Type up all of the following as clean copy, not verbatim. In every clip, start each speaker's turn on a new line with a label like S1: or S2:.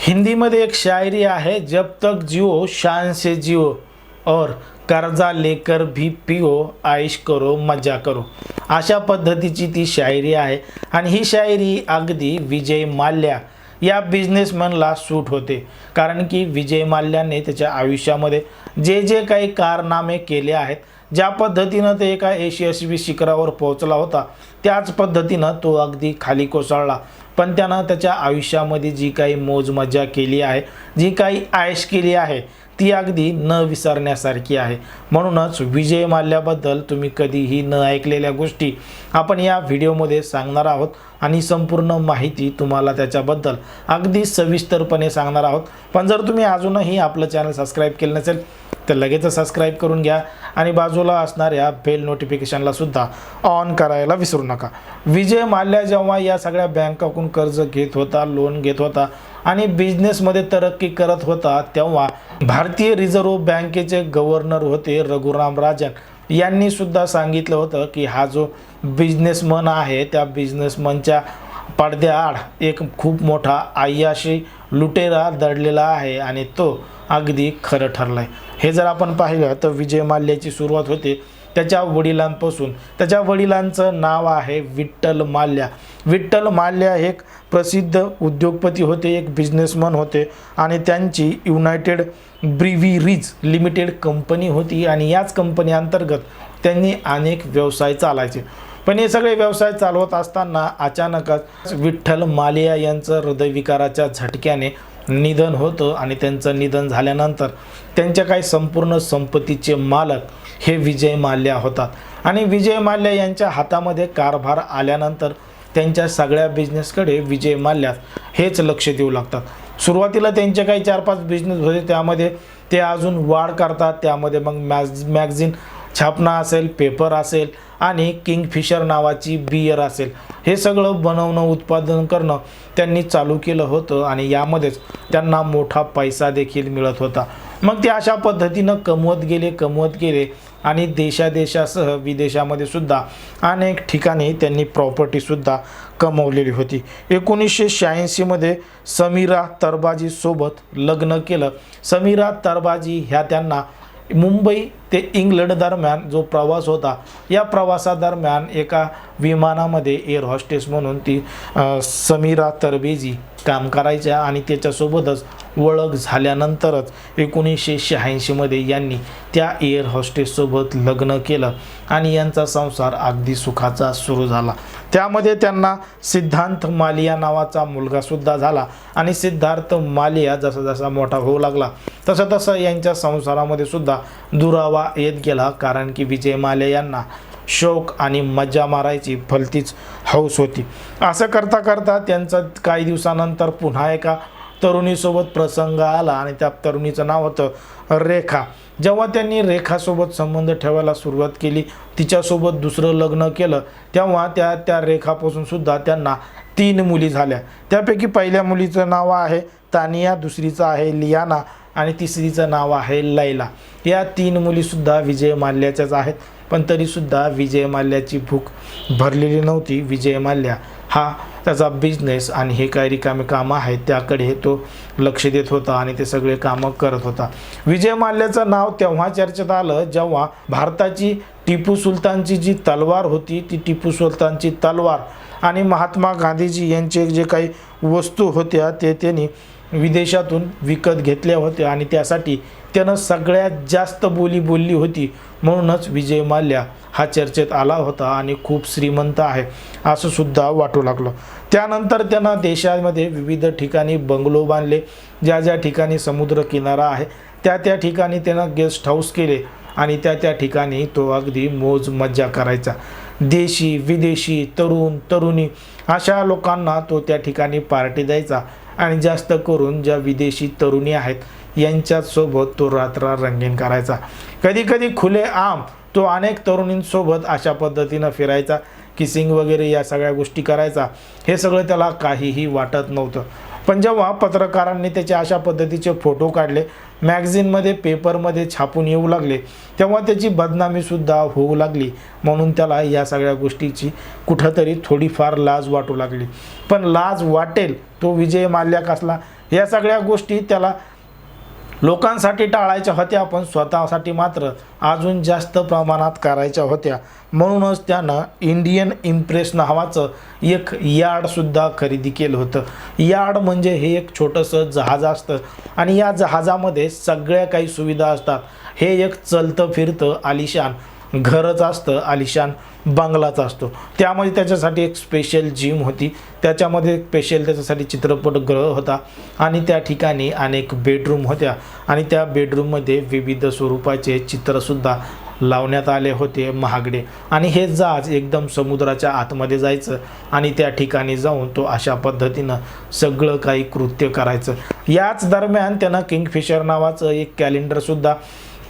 S1: हिंदी मध्ये एक शायरी आहे, जब तक जियो शान से जियो और कर्जा लेकर भी पियो, आइश करो मजा करो। अशा पद्धतीची ती शायरी आहे आणि ही शायरी अगदी विजय माल्या या बिझनेसमॅनला सूट होते। कारण की विजय माल्याने त्याच्या आयुष्यामध्ये जे जे काही कारनामे केले आहेत, ज्या पद्धतीने ते एका यशस्वी शिखरावर पोहोचला होता, त्याच पद्धतीने तो अगदी खाली कोसळला। पण त्यानं त्याच्या आयुष्यामध्ये जी काही मौज मजा केली आहे, जी काही ऐश केली आहे, ती अगदी न विसरण्यासारखी आहे। म्हणूनच विजय माल्याबद्दल तुम्ही कधीही न ऐकलेल्या गोष्टी आपण या व्हिडिओमध्ये सांगणार आहोत आणि संपूर्ण माहिती तुम्हाला त्याच्याबद्दल अगदी सविस्तरपणे सांगणार आहोत। पण जर तुम्ही अजूनही आपलं चॅनल सबस्क्राइब केलं नसेल तर लगेच सबस्क्राइब करून घ्या आणि बाजूला असणाऱ्या बेल नोटिफिकेशनला सुद्धा ऑन करायला विसरू नका। विजय माल्या जेव्हा या सगळ्या बँकाकडून कर्ज घेत होता, लोन घेत होता आणि बिझनेसमध्ये तरक्की करत होता, तेव्हा भारतीय रिझर्व्ह बँकेचे गव्हर्नर होते रघुराम राजन यांनी सुद्धा सांगितलं होतं की हा जो बिझनेसमन आहे, त्या बिझनेसमनच्या पडद्याआड एक खूप मोठा अय्याशी लुटेरा दडलेला आहे आणि तो अगदी खरं ठरलाय। हे जर आपण पाहिलं तर विजय माल्याची सुरुवात होते त्याच्या वडिलांपासून। त्याच्या वडिलांचं नाव आहे विठ्ठल माल्या। विठ्ठल माल्या हे एक प्रसिद्ध उद्योगपती होते, एक बिझनेसमन होते आणि त्यांची युनायटेड ब्रिव्हरीज लिमिटेड कंपनी होती आणि याच कंपनी अंतर्गत त्यांनी अनेक व्यवसाय चालायचे। पण हे सगळे व्यवसाय चालवत असताना अचानकच विठ्ठल माल्या यांचं हृदयविकाराच्या झटक्याने निधन होतं आणि त्यांचं निधन झाल्यानंतर त्यांच्या काही संपूर्ण संपत्तीचे मालक हे विजय माल्या होतात आणि विजय माल्या यांच्या हातामध्ये कारभार आल्यानंतर त्यांच्या सगळ्या बिझनेसकडे विजय माल्या हेच लक्ष देऊ लागतात। सुरुवातीला त्यांचे काही 4-5 बिझनेस होते, त्यामध्ये ते अजून वाढ करतात। त्यामध्ये मग मॅगझिन छापणं असेल, पेपर असेल आणि किंगफिशर नावाची बियर असेल, हे सगळं बनवणं, उत्पादन करणं त्यांनी चालू केलं होतं आणि यामध्येच त्यांना मोठा पैसा देखील मिळत होता। मग ते अशा पद्धतीनं कमवत गेले आणि देशादेशासह विदेशामध्ये सुद्धा अनेक ठिकाणी त्यांनी प्रॉपर्टी सुद्धा कमवलेली होती। 1986 मध्ये समीरा तरबाजी सोबत लग्न केलं। समीरा तरबाजी ह्या त्यांना मुंबई ते इंग्लंड दरम्यान जो प्रवास होता, या प्रवासादरम्यान एका विमानामध्ये एअर हॉस्टेस म्हणून ती समीरा तरबेजी काम करायच्या आणि त्याच्यासोबतच ओळख झाल्यानंतरच 1986 मध्ये यांनी त्या एअर हॉस्टेससोबत लग्न केलं आणि यांचा संसार अगदी सुखाचा सुरू झाला। त्यामध्ये त्यांना सिद्धांत मालिया नावाचा मुलगा सुद्धा झाला आणि सिद्धार्थ मालिया जसा जसा मोठा होऊ लागला तसं तसं यांच्या संसारामध्ये सुद्धा दुरावा येत गेला। कारण की विजय माल्या यांना शौक आणि मजा मारायची भलतीच हौस होती। असं करता करता त्यांचा काही दिवसानंतर पुन्हा एका तरुणीसोबत प्रसंग आला आणि त्या तरुणीचं नाव होतं रेखा। जेव्हा त्यांनी रेखासोबत संबंध ठेवायला सुरुवात केली, तिच्यासोबत दुसरं लग्न केलं, तेव्हा त्या रेखापासून सुद्धा त्यांना 3 मुली झाल्या। त्यापैकी पहिल्या मुलीचं नाव आहे तानिया, दुसरीचं आहे लियाना आणि तिसरीचं नाव आहे लैला। या 3 मुलीसुद्धा विजय माल्याच्याच आहेत, पण तरीसुद्धा विजय माल्याची भूक भरलेली नव्हती। विजय माल्या हा त्याचा बिझनेस आणि हे काही रिकामे कामं आहेत त्याकडे तो लक्ष देत होता आणि ते सगळे कामं करत होता। विजय माल्याचं नाव तेव्हा चर्चेत आलं जेव्हा भारताची टिपू सुलतानची जी तलवार होती, ती टिपू सुलतानची तलवार आणि महात्मा गांधीजी यांचे जे काही वस्तू होत्या ते त्यांनी विदेशातून विकत घेतल्या होत्या आणि त्यासाठी त्यानं सगळ्यात जास्त बोली बोलली होती। म्हणूनच विजय माल्या हा चर्चेत आला होता आणि खूप श्रीमंत आहे असं सुद्धा वाटू लागलं। त्यानंतर त्यानं देशामध्ये विविध ठिकाणी बंगलो बांधले, ज्या ज्या ठिकाणी समुद्र किनारा आहे त्या ठिकाणी त्यानं गेस्ट हाऊस केले आणि त्या ठिकाणी तो अगदी मौज मज्जा करायचा। देशी विदेशी तरुण तरुणी अशा लोकांना तो त्या ठिकाणी पार्टी द्यायचा आणि जास्त करून ज्या विदेशी तरुणी आहेत यांच्यासोबत तो रात्र रंगीन करायचा। कधी कधी खुले आम तो अनेक तरुणींसोबत अशा पद्धतीनं फिरायचा, किसिंग वगैरे या सगळ्या गोष्टी करायचा। हे सगळं त्याला काहीही वाटत नव्हतं। पण जेव्हा पत्रकारांनी त्याचे अशा पद्धतीचे फोटो काढले, मॅगझिनमध्ये पेपरमध्ये छापून येऊ लागले, तेव्हा त्याची बदनामी सुद्धा होऊ लागली। म्हणून त्याला या सगळ्या गोष्टीची कुठंतरी थोडीफार लाज वाटू लागली। पण लाज वाटेल तो विजय माल्या कसला या सगळ्या गोष्टी त्याला लोकांसाठी टाळायच्या होत्या, पण स्वतःसाठी मात्र अजून जास्त प्रमाणात करायच्या होत्या. म्हणूनच त्यानं इंडियन इम्प्रेस नावाचं एक यार्डसुद्धा खरेदी केलं होतं. यार्ड म्हणजे हे एक छोटंसं जहाज असतं आणि या जहाजामध्ये सगळ्या काही सुविधा असतात. हे एक चलतं फिरतं आलिशान घरच असतं, आलिशान बंगलाच असतो. त्यामध्ये त्याच्यासाठी एक स्पेशल जिम होती, त्याच्यामध्ये एक स्पेशल त्याच्यासाठी चित्रपटगृह होता आणि त्या ठिकाणी अनेक बेडरूम होत्या आणि त्या बेडरूममध्ये विविध स्वरूपाचे चित्रसुद्धा लावण्यात आले होते महागडे. आणि हे जहाज एकदम समुद्राच्या आतमध्ये जायचं आणि त्या ठिकाणी जाऊन तो अशा पद्धतीनं सगळं काही कृत्य करायचं. याच दरम्यान त्यानं किंगफिशर नावाचं एक कॅलेंडरसुद्धा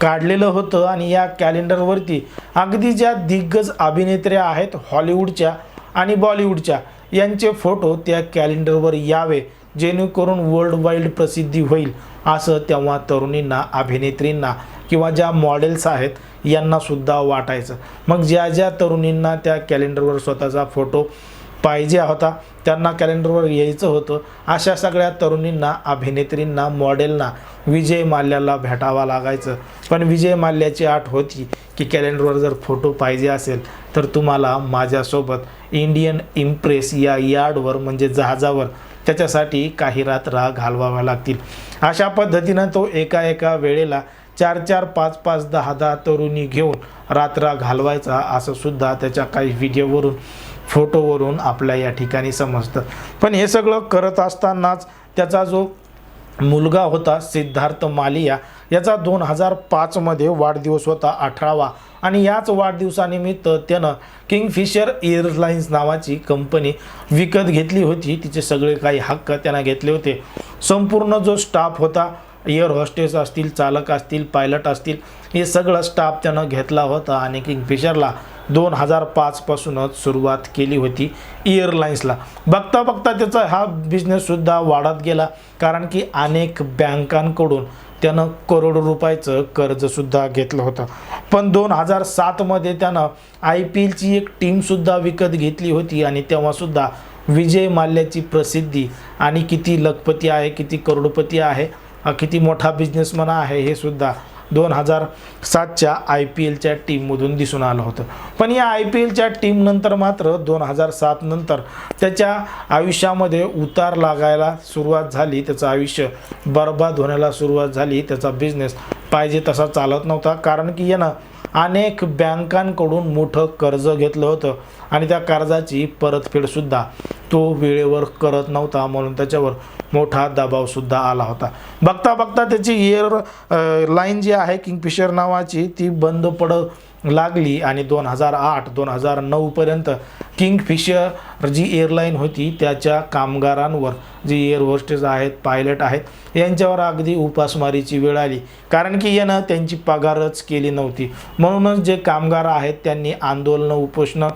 S1: काढलेलं होतं आणि या कॅलेंडरवरती अगदी ज्या दिग्गज अभिनेत्र्या आहेत हॉलिवूडच्या आणि बॉलिवूडच्या यांचे फोटो त्या कॅलेंडरवर यावे, जेणेकरून वर्ल्ड वाईड प्रसिद्धी होईल असं तेव्हा तरुणींना, अभिनेत्रींना किंवा ज्या मॉडेल्स आहेत यांना सुद्धा वाटायचं. मग ज्या ज्या तरुणींना त्या कॅलेंडरवर स्वतःचा फोटो पाहिजे होता, त्यांना कॅलेंडरवर यायचं होतं, अशा सगळ्या तरुणींना, अभिनेत्रींना, मॉडेलना विजय माल्याला भेटावं लागायचं. पण विजय माल्याची आठ होती की कॅलेंडरवर जर फोटो पाहिजे असेल तर तुम्हाला माझ्यासोबत इंडियन इम्प्रेस या यार्डवर म्हणजे जहाजावर त्याच्यासाठी काही रात्र घालवाव्या लागतील. अशा पद्धतीनं तो एका वेळेला 4-4, 5-5, 10-10 तरुणी घेऊन रात्र घालवायचा असं सुद्धा त्याच्या काही व्हिडिओवरून, फोटोवरून आपल्या या ठिकाणी समजतं. पण हे सगळं करत असतानाच त्याचा जो मुलगा होता सिद्धार्थ मालिया, याचा 2005 मध्ये वाढदिवस होता, 18वा. आणि याच वाढदिवसानिमित्त त्यानं किंगफिशर एअरलाइन्स नावाची कंपनी विकत घेतली होती. तिचे सगळे काही हक्क त्यानं घेतले होते. संपूर्ण जो स्टाफ होता, एअर होस्टेस असतील, चालक असतील, पायलट असतील, हे सगळं स्टाफ त्यानं घेतला होता आणि किंगफिशरला 2005 पासूनच सुरुवात केली होती एअरलाइन्सला. बघता बघता त्याचा हा बिझनेससुद्धा वाढत गेला, कारण की अनेक बँकांकडून त्यानं करोडो रुपयाचं कर्जसुद्धा घेतलं होतं. पण 2007 मध्ये त्यानं IPLची एक टीमसुद्धा विकत घेतली होती आणि तेव्हासुद्धा विजय माल्याची प्रसिद्धी आणि किती लखपती आहे, किती करोडपती आहे, किती मोठा बिझनेसमन आहे हे सुद्धा 2007च्या IPLच्या टीममधून दिसून आलं होतं. पण या IPLच्या टीमनंतर मात्र 2007 नंतर त्याच्या आयुष्यामध्ये उतार लागायला सुरुवात झाली. त्याचं आयुष्य बर्बाद होण्याला सुरुवात झाली. त्याचा बिझनेस पाहिजे तसा चालत नव्हता, कारण की यानं अनेक बँकांकडून मोठं कर्ज घेतलं होतं आणि त्या कर्जाची परतफेडसुद्धा तो वेळेवर करत नव्हता, म्हणून त्याच्यावर मोठा दबावसुद्धा आला होता. बघता बघता त्याची एअरलाईन जी आहे किंगफिशर नावाची ती बंद पडत लागली आणि 2008-2009 पर्यंत किंगफिशर जी एअरलाईन होती त्याच्या कामगारांवर, जी एअर होस्टेस आहेत, पायलट आहेत, यांच्यावर अगदी उपासमारीची वेळ आली, कारण की यानं त्यांची पगारच केली नव्हती. म्हणूनच जे कामगार आहेत त्यांनी आंदोलनं, उपोषणं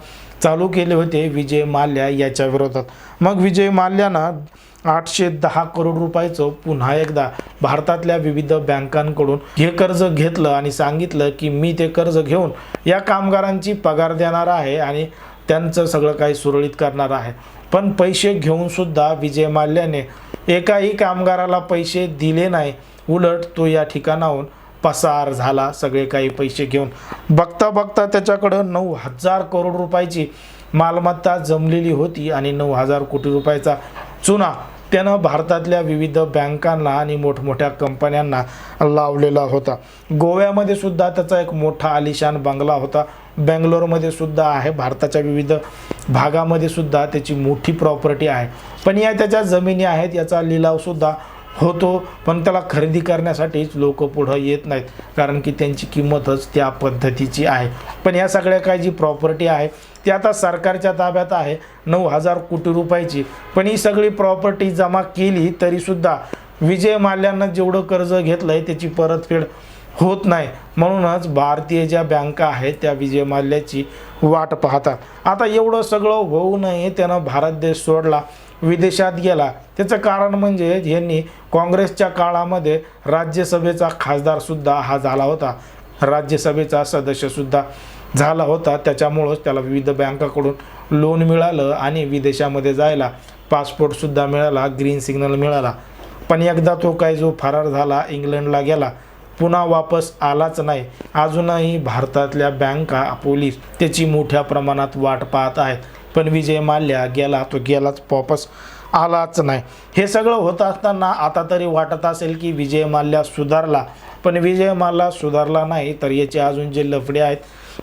S1: चालू केले होते विजय माल्या याच्या विरोधात. मग विजय माल्यानं 810 करोड रुपयाचं पुन्हा एकदा भारतातल्या विविध बँकांकडून हे कर्ज घेतलं आणि सांगितलं की मी ते कर्ज घेऊन या कामगारांची पगार देणार आहे आणि त्यांचं सगळं काही सुरळीत करणार आहे. पण पैसे घेऊन सुद्धा विजय माल्याने एकाही कामगाराला पैसे दिले नाही, उलट तो या ठिकाणाहून पसार झाला सगळे काही पैसे घेऊन. बघता बघता त्याच्याकडं 9,000 करोड रुपयाची मालमत्ता जमलेली होती आणि 9,000 कोटी रुपयाचा चुना त्यानं भारतातल्या विविध बँकांना आणि मोठमोठ्या कंपन्यांना लावलेला होता. गोव्यामध्ये सुद्धा त्याचा एक मोठा आलिशान बंगला होता. बेंगलोरमध्ये सुद्धा आहे. भारताच्या विविध भागामध्ये सुद्धा त्याची मोठी प्रॉपर्टी आहे. पण या त्याच्या जमिनी आहेत, याचा लिलावसुद्धा होतो, पण त्याला खरेदी करण्यासाठीच लोक पुढं येत नाहीत, कारण की त्यांची किंमतच त्या पद्धतीची आहे. पण या सगळ्या काही जी प्रॉपर्टी आहे ती आता सरकारच्या ताब्यात आहे 9,000 कोटी रुपयाची. पण ही सगळी प्रॉपर्टी जमा केली तरीसुद्धा विजय माल्यानं जेवढं कर्ज घेतलं आहे त्याची परतफेड होत नाही. म्हणूनच भारतीय ज्या बँका आहेत त्या विजय माल्याची वाट पाहतात. आता एवढं सगळं होऊ नये त्यानं भारत देश सोडला, विदेशात गेला. त्याचं कारण म्हणजे यांनी काँग्रेसच्या काळामध्ये राज्यसभेचा खासदारसुद्धा हा झाला होता, राज्यसभेचा सदस्यसुद्धा झाला होता. त्याच्यामुळंच त्याला विविध बँकाकडून लोन मिळालं आणि विदेशामध्ये जायला पासपोर्टसुद्धा मिळाला, ग्रीन सिग्नल मिळाला. पण एकदा तो काय जो फरार झाला, इंग्लंडला गेला, पुन्हा वापस आलाच नाही. अजूनही भारतातल्या बँका, पोलीस त्याची मोठ्या प्रमाणात वाट पाहत आहेत. पण विजय माल्या गेला, तो गेलाच, वापस आलाच नाही. हे सगळं होत असताना आता तरी वाटत असेल की विजय माल्या सुधारला, पण विजय माल्या सुधारला नाही. तर याचे अजून जे लफडे आहेत,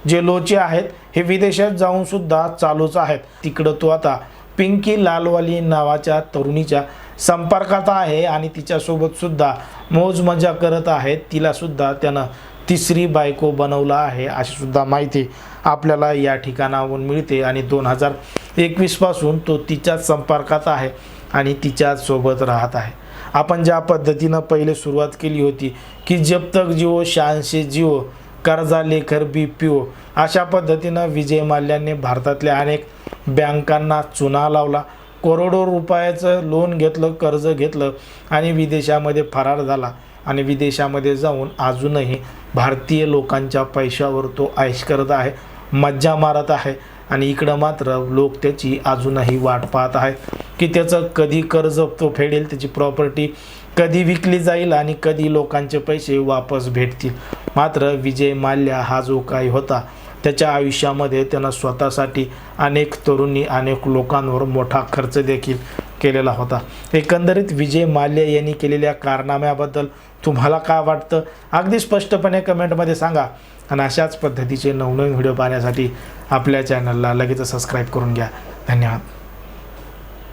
S1: जे लोचे आहेत, हे विदेशात जाऊन सुद्धा चालूच आहेत. तिकडं तो आता पिंकी लालवानी नावाच्या तरुणीच्या संपर्कात आहे आणि तिच्यासोबत सुद्धा मौज मजा करत आहेत. तिला सुद्धा त्यानं तिसरी बायको बनवलं आहे, अशी सुद्धा माहिती आपल्याला या ठिकाणाहून मिळते. आणि 2021 पासून तो तिच्याच संपर्कात आहे आणि तिच्याच सोबत राहत आहे. आपण ज्या पद्धतीनं पहिले सुरुवात केली होती की जब तक जिओ शान से जिओ, कर्जा लेकर भी पिओ, अशा पद्धतीनं विजय माल्याने भारतातल्या अनेक बँकांना चुना लावला, करोडो रुपयाचं लोन घेतलं, कर्ज घेतलं आणि विदेशामध्ये फरार झाला. आणि विदेशामध्ये जाऊन अजूनही भारतीय लोकांच्या पैशावर तो ऐश करत आहे, मज्जा मारत आहे. आणि इकडं मात्र लोक त्याची अजूनही वाट पाहत आहेत की त्याचं कधी कर्ज तो फेडेल, त्याची प्रॉपर्टी कधी विकली जाईल आणि कधी लोकांचे पैसे वापस भेटतील. मात्र विजय माल्या हा जो काही होता, त्याच्या आयुष्यामध्ये त्यानं स्वतःसाठी अनेक तरुणी, अनेक लोकांवर मोठा खर्च देखील केलेला होता. एकंदरीत विजय माल्या यांनी केलेल्या कारनाम्याबद्दल तुम्हाला काय वाटतं, अगदी स्पष्टपणे कमेंटमध्ये सांगा. आणि अशाच पद्धतीचे नवनवीन व्हिडिओ पाहण्यासाठी आपल्या चॅनलला लगेच सबस्क्राईब करून घ्या. धन्यवाद.